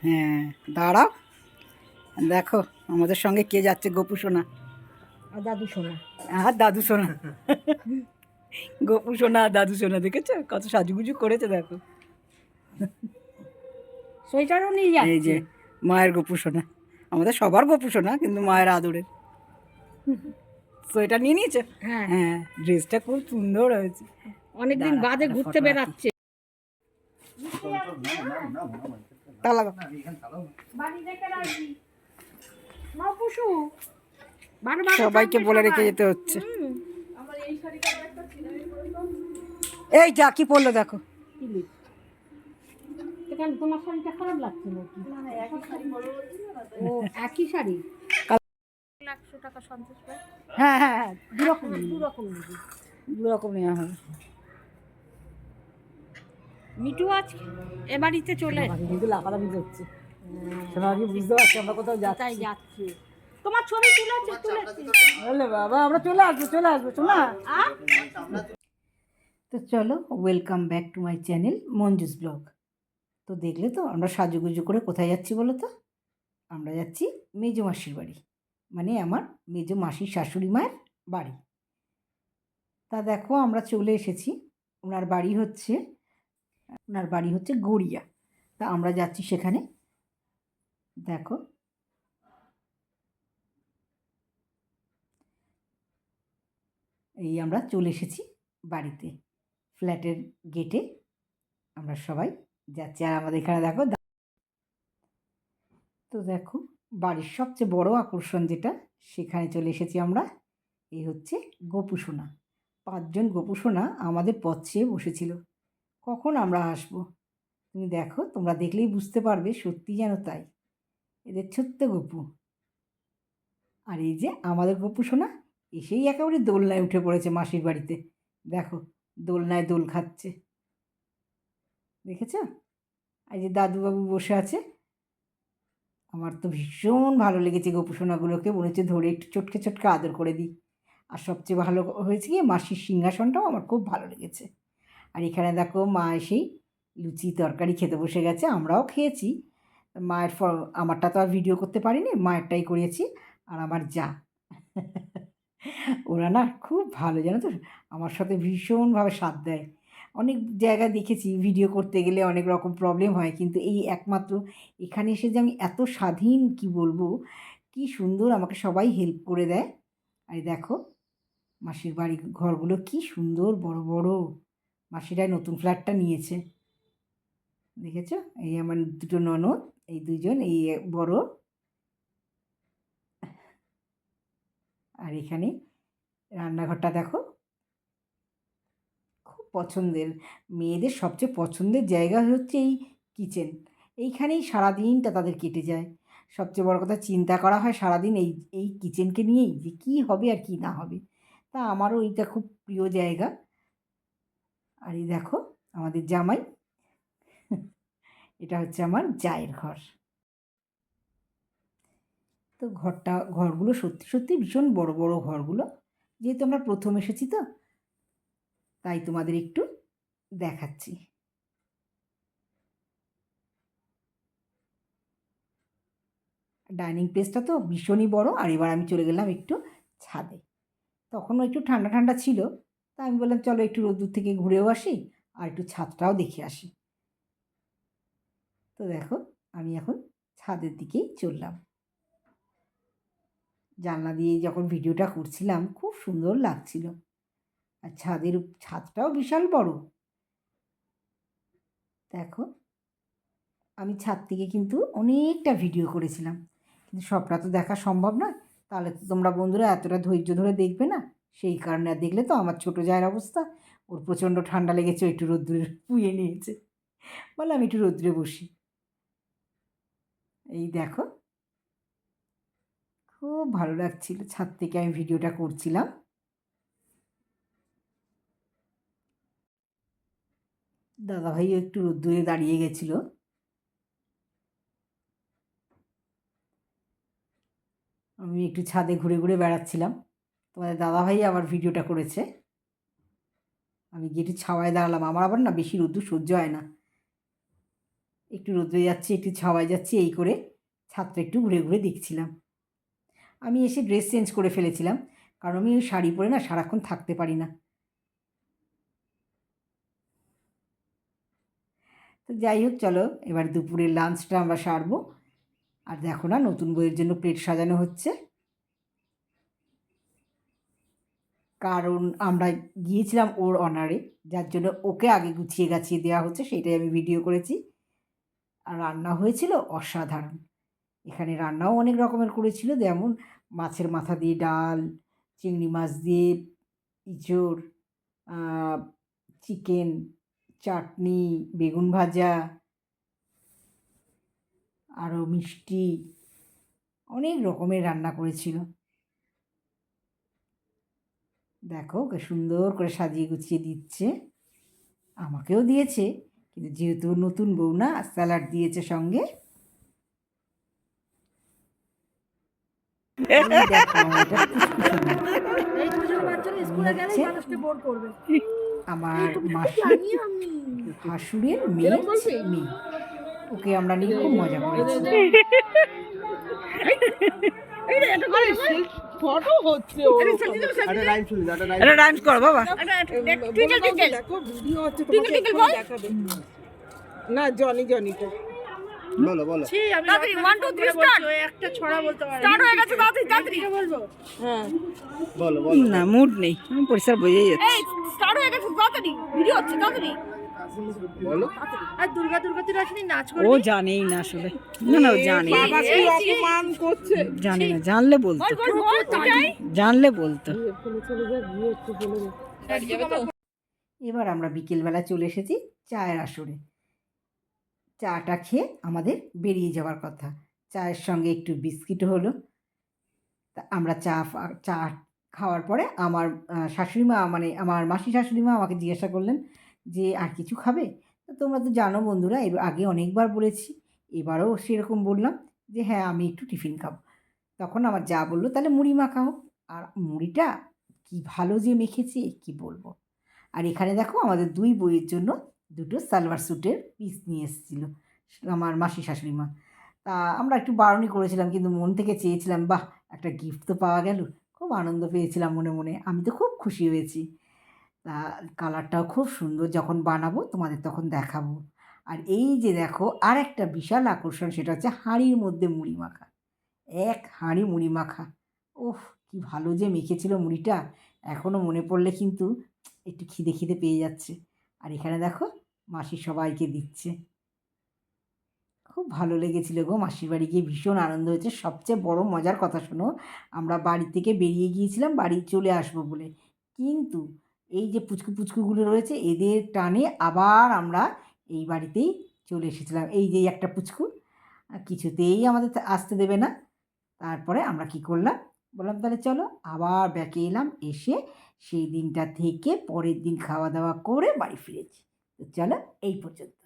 হ্যাঁ, দাঁড়াও, দেখো আমাদের সঙ্গে কে যাচ্ছে। গোপু সোনা আর দাদু সোনা। আর দাদু সোনা। গোপু সোনা আর দাদু সোনা, দেখেছো কত সাজুগুজু করেছে দেখো। সোয়েটারও নিয়ে এই যাচ্ছে। যে মায়ের গোপু সোনা, আমাদের সবার গোপু সোনা কিন্তু মায়ের আদরের। সোয়েটার নিয়ে নিয়েছে। হ্যাঁ, হ্যাঁ, ড্রেসটা খুব সুন্দর হয়েছে। অনেকদিন দাঁড়া, বাদে একটা ঘুরতে photo রাখি। বেরাচ্ছে। তালা দাও। বাড়ি দেখে রাখবি মা পশু। সবাইকে বলে রেখে যেতে হচ্ছে। এই যা কি পড়লো দেখো। এখানে তোমার শাড়িটা খারাপ লাগছে নাকি? ও একই শাড়ি। 100 টাকা সন্তোষ পায়। হ্যাঁ হ্যাঁ হ্যাঁ, দুরকম দুরকম নেবে। দুরকম নেওয়া হবে। মিঠু আজ এ বাড়িতে চলে আমাকে কিন্তু লাফালাফি করছে। শোনা কি বুঝতে পারছি আমরা কোথাও তাই যাচ্ছি। যাচ্ছে। তোমার ছবি তুলেছে। বলে বাবা আমরা চলে আসবো শোনা। তো চলো, welcome back to my channel Manju's blog. তো দেখলে তো আমরা সাজুগুজু করে কোথায় যাচ্ছি বলো তো। আমরা যাচ্ছি মেজো মাসির বাড়ি, মানে আমার মেজো মাসির শাশুড়ি মায়ের বাড়ি। তা দেখো আমরা চলে এসেছি। ওনার বাড়ি হচ্ছে গড়িয়া। তা আমরা যাচ্ছি সেখানে। দেখো এই আমরা চলে এসেছি বাড়িতে, ফ্ল্যাটের গেটে আমরা সবাই যাচ্ছি। আর আমাদের এখানে দেখো তো দেখো বাড়ির সবচেয়ে বড় আকর্ষণ যেটা, সেখানে চলে এসেছি আমরা। এই হচ্ছে গোপু সোনা। 5 জন গোপু সোনা আমাদের পথ চেয়ে বসেছিল কখন আমরা আসবো। তুমি দেখো, তোমরা দেখলেই বুঝতে পারবে, সত্যি যেন তাই। এদের ছোট্ট গপু। আর এই যে আমাদের গপু সোনা এসেই একেবারে দোলনায় উঠে পড়েছে মাসির বাড়িতে। দেখো দোলনায় দোল খাচ্ছে, দেখেছ? এই যে দাদুবাবু বসে আছে। আমার তো ভীষণ ভালো লেগেছে গপু সোনাগুলোকে, মনে হচ্ছে ধরে একটু চটকে চটকে আদর করে দিই। আর সবচেয়ে ভালো হয়েছে কি, মাসির সিংহাসনটাও আমার খুব ভালো লেগেছে। আর এখানে দেখো মা এসেই লুচি তরকারি খেতে বসে গেছে, আমরাও খেয়েছি। মায়ের আমারটা তো আর ভিডিও করতে পারিনি, মায়েরটাই করিয়েছি। আর আমার যা ওরা না খুব ভালো, জানো তো, আমার সাথে ভীষণভাবে সাথ দেয়। অনেক জায়গায় দেখেছি ভিডিও করতে গেলে অনেক রকম প্রবলেম হয়, কিন্তু এই একমাত্র এখানে এসে যে আমি এত স্বাধীন কি বলবো, কি সুন্দর আমাকে সবাই হেল্প করে দেয়। আর এই দেখো মাসির বাড়ি ঘরগুলো কি সুন্দর বড় বড়। মাসিরাই নতুন ফ্ল্যাটটা নিয়েছে, দেখেছো? এই আমার দুটো ননদ, এই দুজন, এই বড়। আর এখানে রান্নাঘরটা দেখো, খুব পছন্দের। মেয়েদের সবচেয়ে পছন্দের জায়গা হচ্ছে এই কিচেন। এইখানেই সারাদিনটা তাদের কেটে যায়। সবচেয়ে বড় কথা, চিন্তা করা হয় সারাদিন এই এই কিচেনকে নিয়েই, যে কী হবে আর কী না হবে। তা আমারও এইটা খুব প্রিয় জায়গা। আর এই দেখো আমাদের জামাই, এটা হচ্ছে আমার জায়ের ঘর। তো ঘরগুলো সত্যি সত্যি ভীষণ বড় বড় ঘরগুলো। যেহেতু আমরা প্রথম এসেছি তো, তাই তোমাদের একটু দেখাচ্ছি। ডাইনিং প্লেসটা তো ভীষণই বড়। আর এবার আমি চলে গেলাম একটু ছাদে। তখনও একটু ঠান্ডা ঠান্ডা ছিল, তা আমি বললাম চলো একটু রোদ্দুর থেকে ঘুরেও আসি আর একটু ছাদটাও দেখে আসি। তো দেখো আমি এখন ছাদের দিকেই চললাম। জানলা দিয়ে যখন ভিডিওটা করছিলাম খুব সুন্দর লাগছিল। আর ছাদটাও বিশাল বড়। দেখো আমি ছাদ থেকে কিন্তু অনেকটা ভিডিও করেছিলাম, কিন্তু সবটা তো দেখা সম্ভব নয়। তাহলে তো তোমরা বন্ধুরা এতটা ধৈর্য ধরে দেখবে না। সেই কারণে, আর দেখলে তো আমার ছোটো জায়ের অবস্থা, ওর প্রচণ্ড ঠান্ডা লেগেছে, একটু রোদ্দুরে পুয়ে নিয়েছে। বললাম একটু রোদ্দুরে বসি। এই দেখো খুব ভালো লাগছিল, ছাদ থেকে আমি ভিডিওটা করছিলাম। দাদাভাইও একটু রোদ্দুরে দাঁড়িয়ে গেছিলো। আমি একটু ছাদে ঘুরে ঘুরে বেড়াচ্ছিলাম। তোমাদের দাদাভাই আবার ভিডিওটা করেছে। আমি গিয়ে একটু ছাওয়ায় দাঁড়ালাম, আমার আবার না বেশি রোদ্দুর সহ্য হয় না। একটু রোদে যাচ্ছি, একটু ছাওয়ায় যাচ্ছি, এই করে ছাদটা একটু ঘুরে ঘুরে দেখছিলাম। আমি এসে ড্রেস চেঞ্জ করে ফেলেছিলাম, কারণ আমি ওই শাড়ি পরে না সারাক্ষণ থাকতে পারি না। তো যাই হোক, চলো এবার দুপুরের লাঞ্চটা আমরা সারবো। আর দেখো না, নতুন বইয়ের জন্য প্লেট সাজানো হচ্ছে, কারণ আমরা গিয়েছিলাম ওর অনারে, যার জন্য ওকে আগে গুছিয়ে গাছিয়ে দেওয়া হচ্ছে, সেটাই আমি ভিডিও করেছি। আর রান্না হয়েছিল অসাধারণ। এখানে রান্নাও অনেক রকমের করেছিল, যেমন মাছের মাথা দিয়ে ডাল, চিংড়ি মাছ দিয়ে ইঁচড়, চিকেন, চাটনি, বেগুন ভাজা, আরও মিষ্টি, অনেক রকমের রান্না করেছিল। দেখো ওকে সুন্দর করে সাজিয়ে গুছিয়ে দিচ্ছে, আমাকেও দিয়েছে, কিন্তু যেহেতু নতুন বউ না, স্যালাড দিয়েছে সঙ্গে। এই দেখো এটা ফুসফুসে না। এই দুজন বাচ্চারা স্কুলে গেলে হচ্ছে মানুষকে বোর করবে। আমার মাসি জানি আমি। শাশুড়ির এরকম বলবি? মেয়ে, ওকে আমরা নিয়ে খুব মজা করেছি। এই রে, এটা করে দেবে? ফটো হচ্ছে একটা রাইম শুনি দাও, একটা রাইম। এটা রাইমস করো বাবা। টিঙ্কেল টিঙ্কেল। দেখো ভিডিও হচ্ছে টিঙ্কেল তোমাকে টিঙ্কেল এক্ষুনি বল। দেখাবে। না জনি জনিটা বলো বলো। ছি, আমি তাড়াতাড়ি 1 2 3 স্টার্ট। একটা ছড়া বলতে পারে। স্টার্ট হয়ে গেছে, তাড়াতাড়ি তাড়াতাড়ি বলবো। হ্যাঁ বলো বলো। না মুড নেই, আমি পরিষ্কার বোঝাই যাচ্ছে। এই স্টার্ট হয়ে গেছে, তাড়াতাড়ি ভিডিও হচ্ছে, তাড়াতাড়ি। বলো। আর দুর্গা দুর্গা তুই আসনি নাচ ও করবি? জানেই না আসলে, না না ও জানে না। বাবা কি অপমান করছে, জানে না, জানলে বলতো, বল বল বল ওটাই। জানলে বলতো। এবার আমরা বিকেলবেলা চলে এসেছি চায়ের আসরে। চাটা খেয়ে আমাদের বেরিয়ে যাওয়ার কথা, চায়ের সঙ্গে একটু বিস্কিটও হলো। তা আমরা চা খাওয়ার পরে আমার শাশুড়ি মা, মানে আমার মাসি শাশুড়ি মা আমাকে জিজ্ঞাসা করলেন যে আর কিছু খাবে? তো তোমরা তো জানো বন্ধুরা, এর আগে অনেকবার বলেছি, এবারও সেরকম বললাম যে হ্যাঁ আমি একটু টিফিন খাবো। তখন আমার যা বললো তাহলে মুড়ি মাখা হোক। আর মুড়িটা কি ভালো যে মেখেছে কি বলবো। আর এখানে দেখো আমাদের দুই বইয়ের জন্য দুটো সালোয়ার স্যুটের পিস নিয়ে এসেছিলো আমার মাসি শাশুড়ি মা। তা আমরা একটু বারণই করেছিলাম, কিন্তু মন থেকে চেয়েছিলাম, বাহ একটা গিফট তো পাওয়া গেল, খুব আনন্দ পেয়েছিলাম মনে মনে, আমি তো খুব খুশি হয়েছি। তা কালারটাও খুব সুন্দর, যখন বানাবো তোমাদের তখন দেখাবো। আর এই যে দেখো আর একটা বিশাল আকর্ষণ, সেটা হচ্ছে হাঁড়ির মধ্যে মুড়ি মাখা, এক হাঁড়ি মুড়ি মাখা। ওহ কি ভালো যে মেখেছিল মুড়িটা, এখনও মনে পড়লে কিন্তু একটু খিদে খিদে পেয়ে যাচ্ছে। আর এখানে দেখো মাসি সবাইকে দিচ্ছে, খুব ভালো লেগেছিল গো, মাসির বাড়ি গিয়ে ভীষণ আনন্দ হয়েছে। সবচেয়ে বড় মজার কথা শোনো, আমরা বাড়ি থেকে বেরিয়ে গিয়েছিলাম বাড়ি চলে আসবো বলে, কিন্তু এই যে পুচকু পুচকুগুলো রয়েছে এদের টানে আবার আমরা এই বাড়িতেই চলে এসেছিলাম। এই যে একটা পুচকু কিছুতেই আমাদের আসতে দেবে না। তারপরে আমরা কি করলাম, বললাম তাহলে চলো, আবার ব্যাকে এলাম, এসে সেই দিনটা থেকে পরের দিন খাওয়া দাওয়া করে বাড়ি ফিরেছি। তো চলো এই পর্যন্ত।